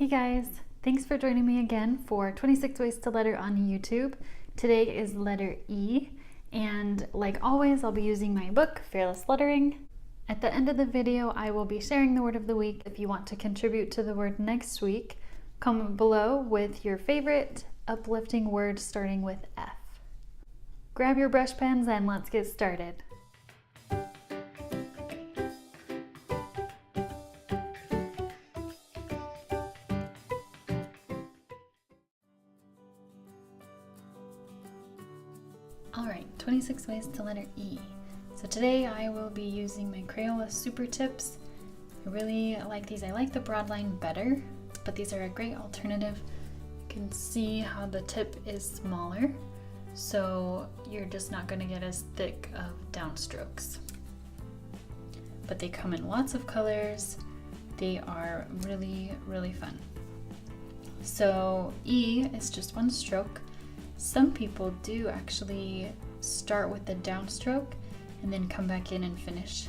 Hey guys, thanks for joining me again for 26 Ways to Letter on YouTube. Today is letter E, and like always, I'll be using my book, Fearless Lettering. At the end of the video, I will be sharing the word of the week. If you want to contribute to the word next week, comment below with your favorite uplifting word starting with F. Grab your brush pens and let's get started. Alright, 26 ways to letter E. So today I will be using my Crayola Super Tips. I really like these. I like the broad line better, but these are a great alternative. You can see how the tip is smaller, so you're just not going to get as thick of downstrokes. But they come in lots of colors. They are really, really fun. So E is just one stroke. Some people do actually start with the downstroke and then come back in and finish.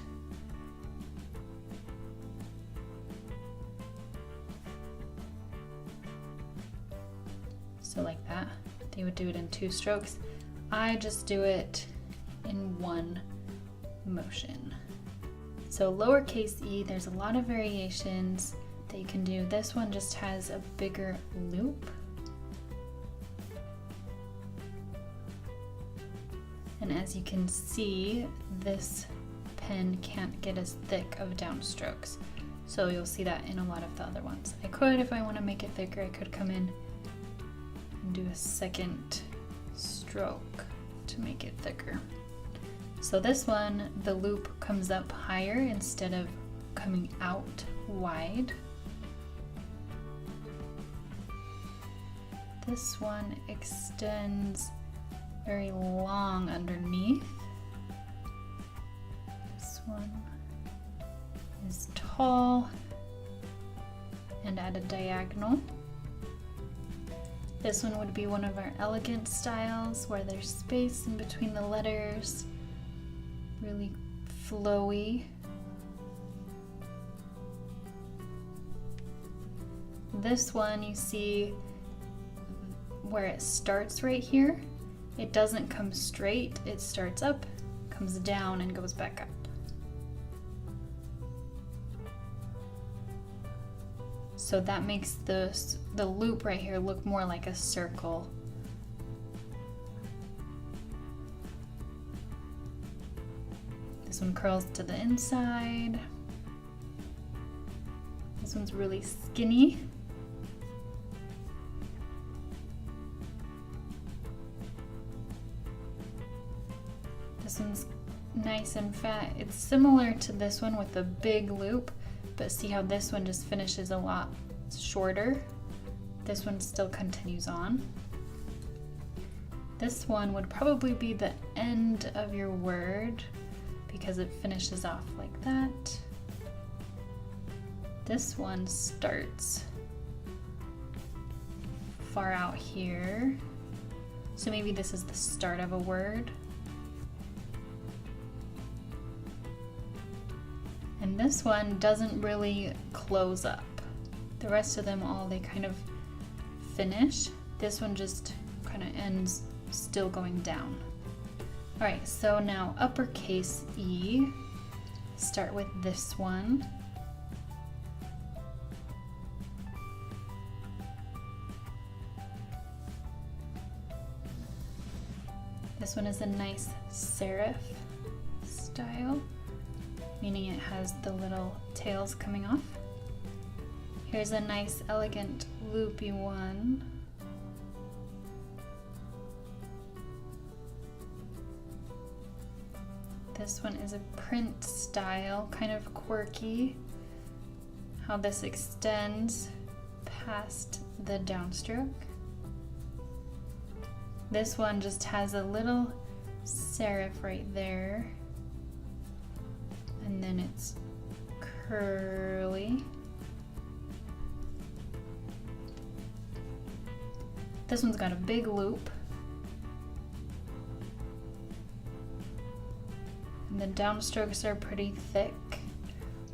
So like that, they would do it in 2 strokes. I just do it in 1 motion. So lowercase e, there's a lot of variations that you can do. This one just has a bigger loop. And as you can see, this pen can't get as thick of downstrokes. So you'll see that in a lot of the other ones. I could, if I want to make it thicker, I could come in and do a second stroke to make it thicker. So this one, the loop comes up higher instead of coming out wide. This one extends very long underneath. This one is tall and at a diagonal. This one would be one of our elegant styles where there's space in between the letters, really flowy. This one, you see where it starts right here. It doesn't come straight, it starts up, comes down, and goes back up. So that makes the loop right here look more like a circle. This one curls to the inside. This one's really skinny. This one's nice and fat. It's similar to this one with a big loop, but see how this one just finishes a lot shorter? This one still continues on. This one would probably be the end of your word because it finishes off like that. This one starts far out here. So maybe this is the start of a word. And this one doesn't really close up. The rest of them all, they kind of finish. This one just kind of ends still going down. All right, so now uppercase E. Start with this one. This one is a nice serif style, meaning it has the little tails coming off. Here's a nice, elegant, loopy one. This one is a print style, kind of quirky, how this extends past the downstroke. This one just has a little serif right there. And then it's curly. This one's got a big loop. And the downstrokes are pretty thick.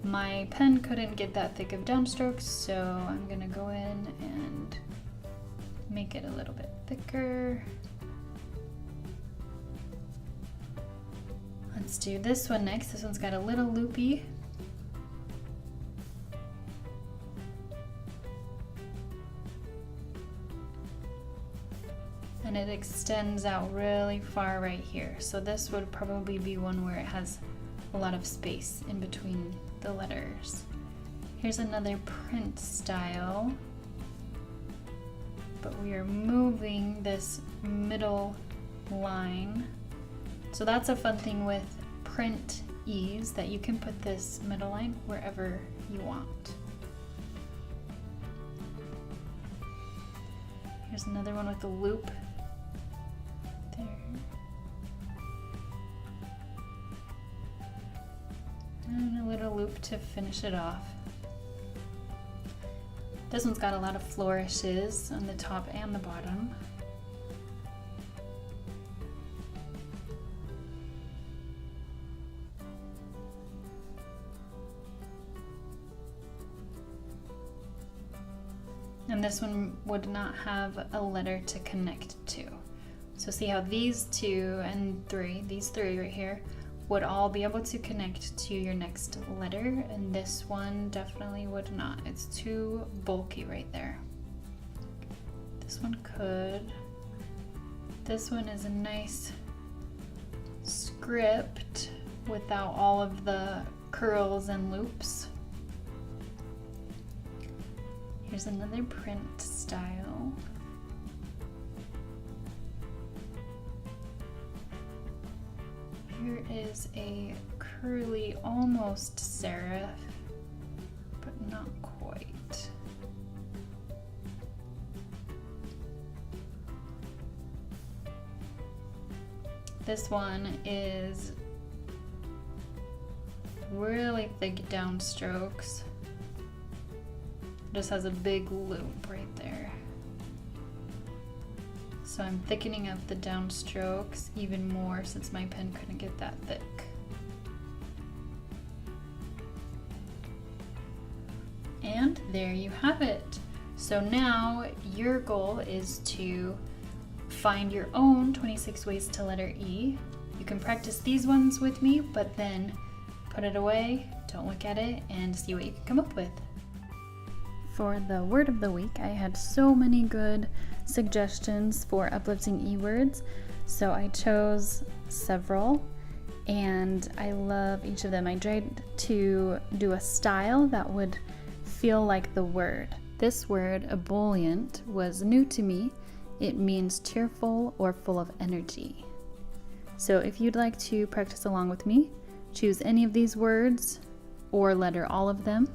My pen couldn't get that thick of downstrokes, so I'm gonna go in and make it a little bit thicker. Let's do this one next. This one's got a little loopy. And it extends out really far right here. So this would probably be one where it has a lot of space in between the letters. Here's another print style, but we are moving this middle line. So that's a fun thing with print E's, that you can put this middle line wherever you want. Here's another one with a loop. There. And a little loop to finish it off. This one's got a lot of flourishes on the top and the bottom. And this one would not have a letter to connect to. So see how these two and three, these three right here, would all be able to connect to your next letter, and this one definitely would not. It's too bulky right there. This one could. This one is a nice script without all of the curls and loops. Here's another print style. Here is a curly, almost serif, but not quite. This one is really thick downstrokes. Just has a big loop right there. So I'm thickening up the downstrokes even more since my pen couldn't get that thick. And there you have it. So now your goal is to find your own 26 ways to letter E. You can practice these ones with me, but then put it away, don't look at it, and see what you can come up with. For the word of the week, I had so many good suggestions for uplifting E-words, so I chose several, and I love each of them. I tried to do a style that would feel like the word. This word, ebullient, was new to me. It means cheerful or full of energy. So if you'd like to practice along with me, choose any of these words or letter all of them.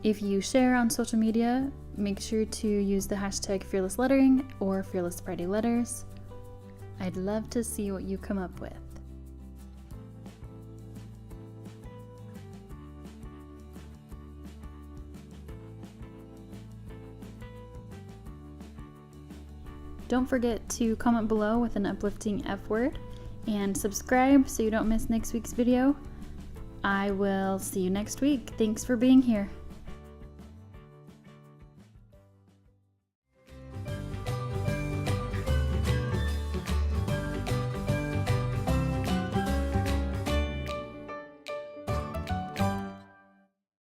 If you share on social media, make sure to use the hashtag Fearless Lettering or Fearless Friday Letters. I'd love to see what you come up with. Don't forget to comment below with an uplifting F word and subscribe so you don't miss next week's video. I will see you next week. Thanks for being here.